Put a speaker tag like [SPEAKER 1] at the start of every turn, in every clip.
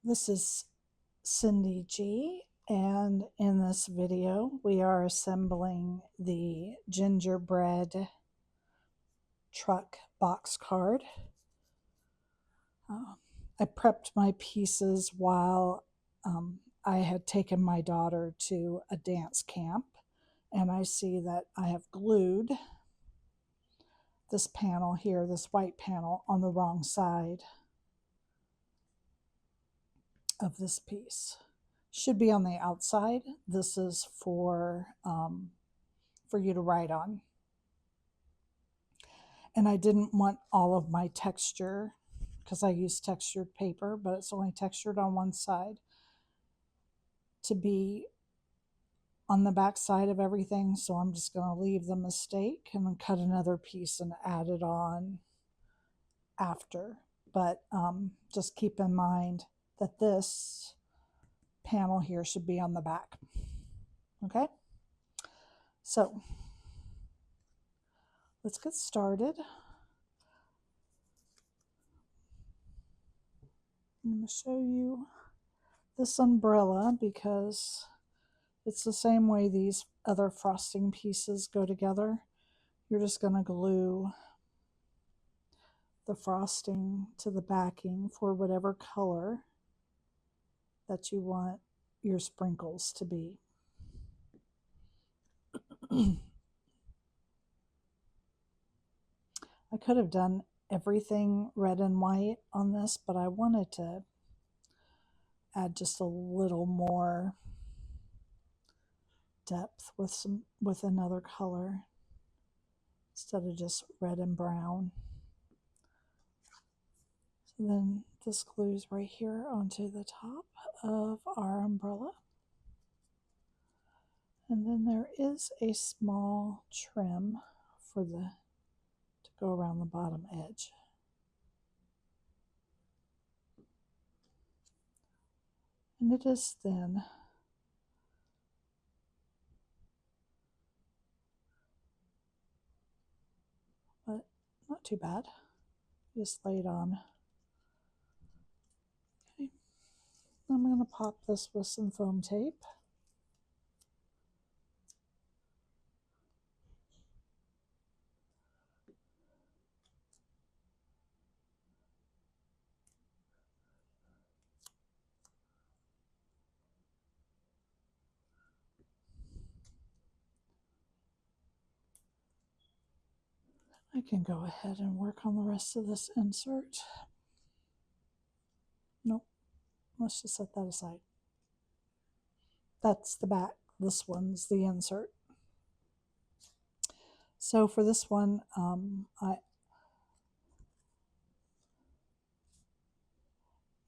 [SPEAKER 1] This is Cyndy G, and in this video we are assembling the Gingerbread truck box card. I prepped my pieces while I had taken my daughter to a dance camp, and I see that I have glued this panel here, this white panel, on the wrong side of this piece. Should be on the outside. This is for you to write on. And I didn't want all of my texture, because I use textured paper, but it's only textured on one side, to be on the back side of everything. So I'm just going to leave the mistake and then cut another piece and add it on after. But just keep in mind that this panel here should be on the back. Okay, so let's get started. I'm going to show you this umbrella because it's the same way these other frosting pieces go together. You're just going to glue the frosting to the backing for whatever color that you want your sprinkles to be. I could have done everything red and white on this, but I wanted to add just a little more depth with another color instead of just red and brown. So then this glues right here onto the top of our umbrella. And then there is a small trim to go around the bottom edge. And it is thin. But not too bad. Just lay it on. Okay. I'm going to pop this with some foam tape. I can go ahead and work on the rest of this insert. Nope, let's just set that aside. That's the back. This one's the insert. So for this one,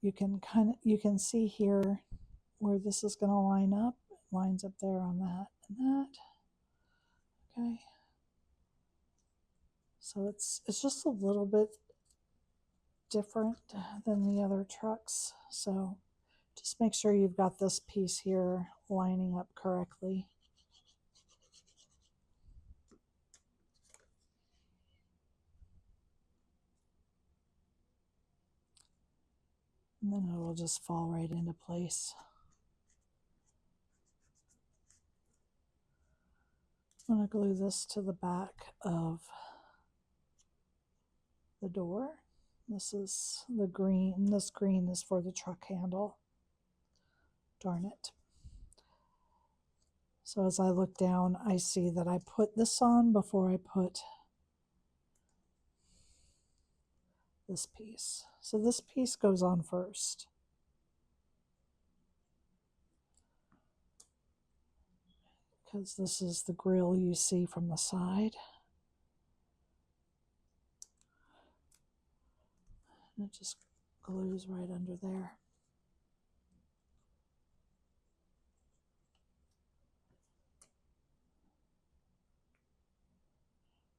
[SPEAKER 1] you can see here where this is going to line up. It lines up there on that and that. Okay. So it's just a little bit different than the other trucks. So just make sure you've got this piece here lining up correctly. And then it will just fall right into place. I'm going to glue this to the back of the door. This is the green. This green is for the truck handle. Darn it. So as I look down, I see that I put this on before I put this piece. So this piece goes on first. Because this is the grill you see from the side. And it just glues right under there.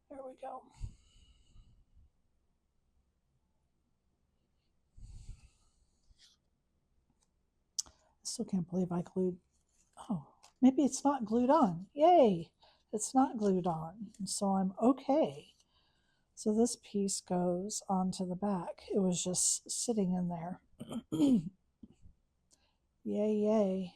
[SPEAKER 1] There we go. I still can't believe I glued. Oh, maybe it's not glued on. Yay! It's not glued on. So I'm okay. So this piece goes onto the back. It was just sitting in there. Yay, yay.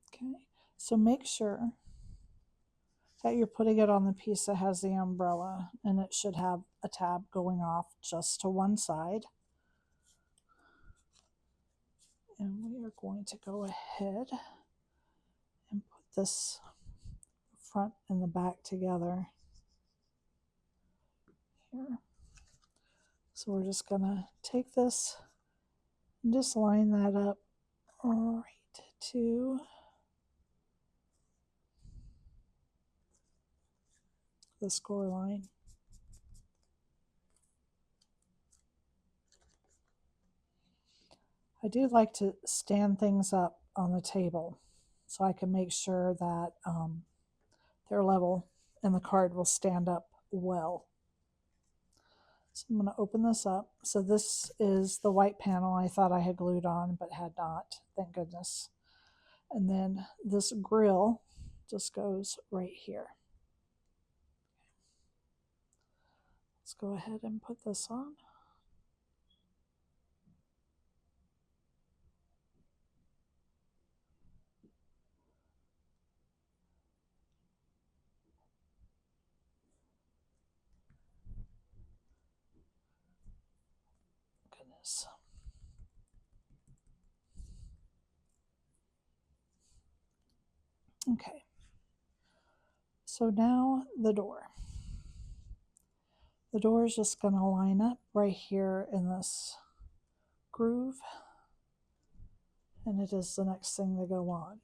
[SPEAKER 1] Okay, so make sure that you're putting it on the piece that has the umbrella, and it should have a tab going off just to one side. And we are going to go ahead and put this front and the back together here. So we're just gonna take this and just line that up right to the score line. I do like to stand things up on the table so I can make sure that they're level and the card will stand up well. So I'm going to open this up. So this is the white panel I thought I had glued on but had not, thank goodness. And then this grill just goes right here. Let's go ahead and put this on. Goodness. Okay. So now the door. The door is just going to line up right here in this groove, and it is the next thing to go on.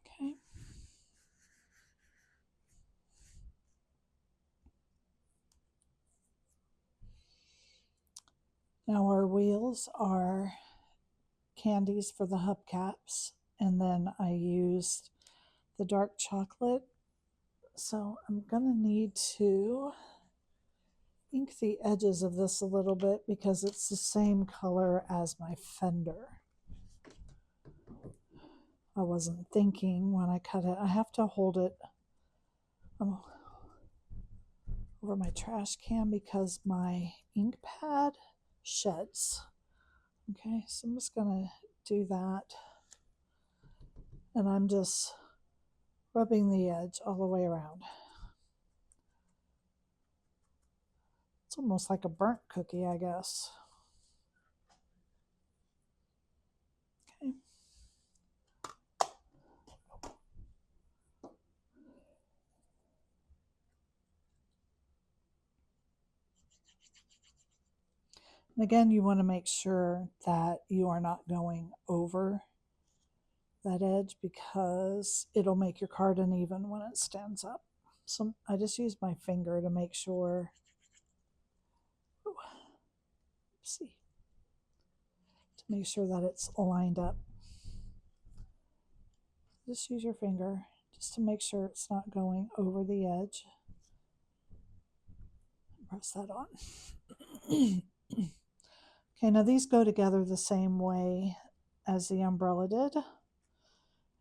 [SPEAKER 1] Okay. Now our wheels are candies for the hubcaps, and then I used the dark chocolate. So I'm gonna need to ink the edges of this a little bit because it's the same color as my fender. I wasn't thinking when I cut it. I have to hold it over my trash can because my ink pad sheds. Okay, so I'm just gonna do that, and I'm just rubbing the edge all the way around. It's almost like a burnt cookie, I guess. Okay. And again, you want to make sure that you are not going over that edge because it'll make your card uneven when it stands up. So I just use my finger to make sure. See, to make sure that it's lined up. Just use your finger just to make sure it's not going over the edge. Press that on. Okay, now these go together the same way as the umbrella did,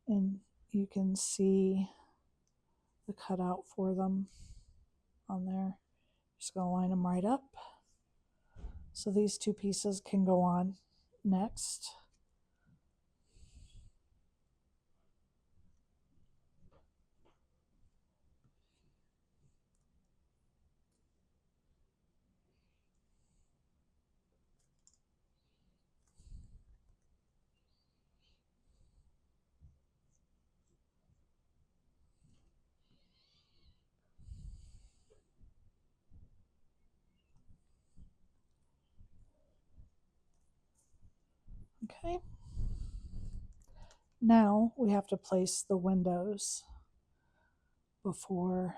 [SPEAKER 1] and you can see the cutout for them on there. Just gonna line them right up. So these two pieces can go on next. Okay. Now we have to place the windows before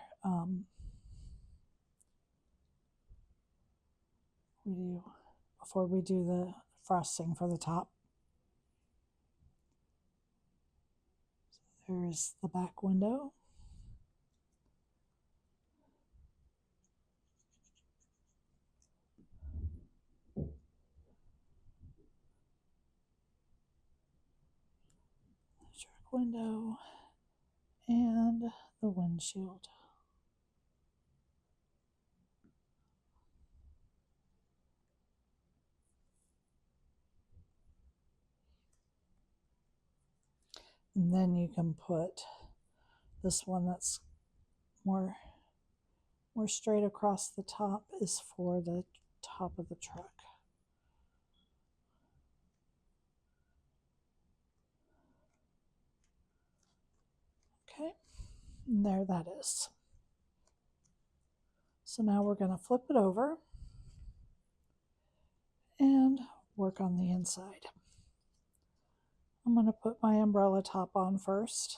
[SPEAKER 1] we do the frosting for the top. So there's the back window. Truck window and the windshield. And then you can put this one that's more straight across the top is for the top of the truck. Okay, and there that is. So now we're going to flip it over and work on the inside. I'm going to put my umbrella top on first.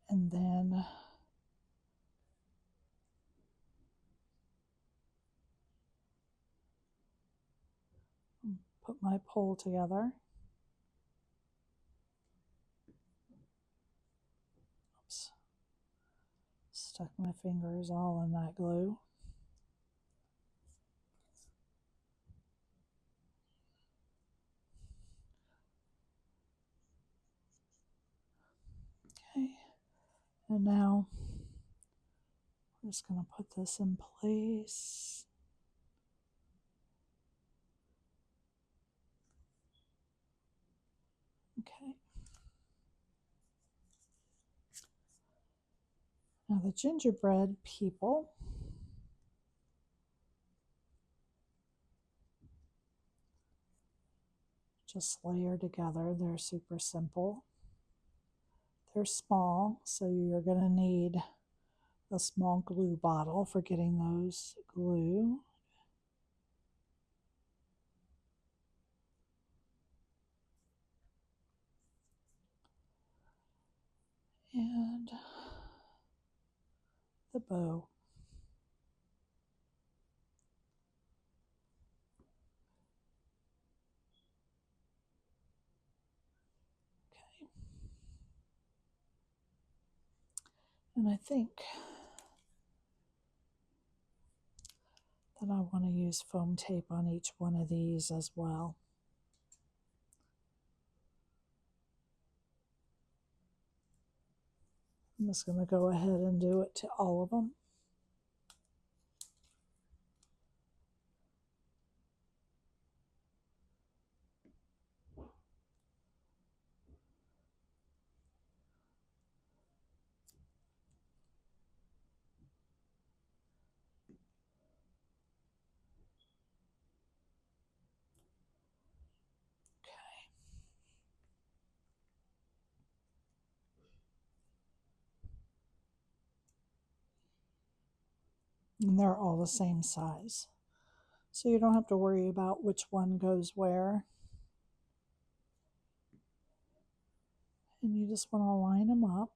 [SPEAKER 1] And then put my pole together. Oops. Stuck my fingers all in that glue. Okay, and now I'm just going to put this in place. Okay. Now the gingerbread people just layer together. They're super simple. They're small, so you're going to need a small glue bottle for getting those glue. And the bow. Okay. And I think that I want to use foam tape on each one of these as well. I'm just going to go ahead and do it to all of them. And they're all the same size. So you don't have to worry about which one goes where. And you just want to line them up.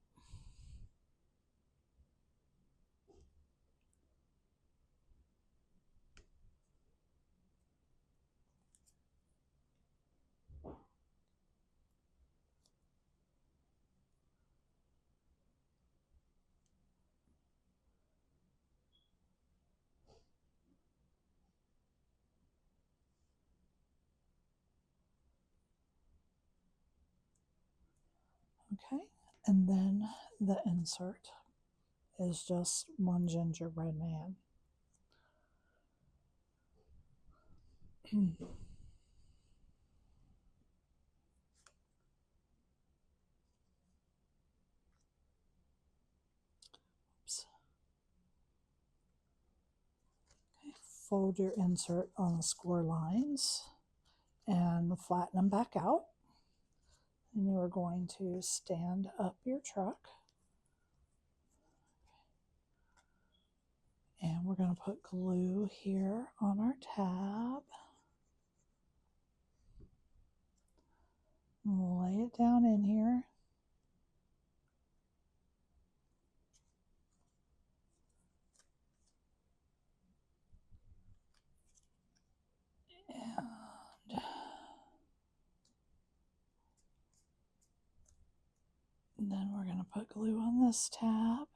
[SPEAKER 1] Okay, and then the insert is just one gingerbread man. Oops. Okay, fold your insert on the score lines and flatten them back out. And you are going to stand up your truck. And we're going to put glue here on our tab. Lay it down in here. And then we're going to put glue on this tab.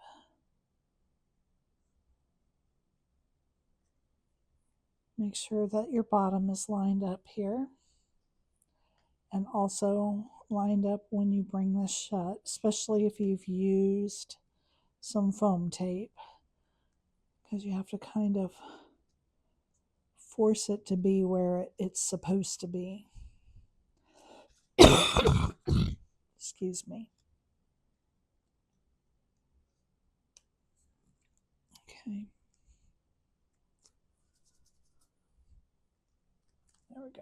[SPEAKER 1] Make sure that your bottom is lined up here. And also lined up when you bring this shut, especially if you've used some foam tape, because you have to kind of force it to be where it's supposed to be. Excuse me. Okay. There we go.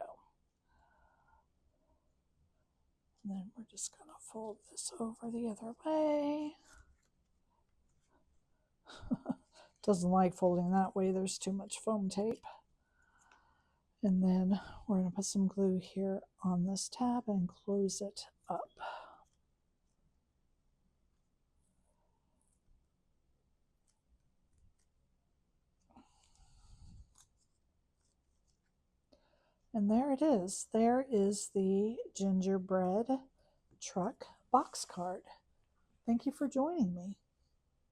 [SPEAKER 1] And then we're just going to fold this over the other way. Doesn't like folding that way. There's too much foam tape. And then we're going to put some glue here on this tab and close it up. And there it is. There is the gingerbread truck box card. Thank you for joining me.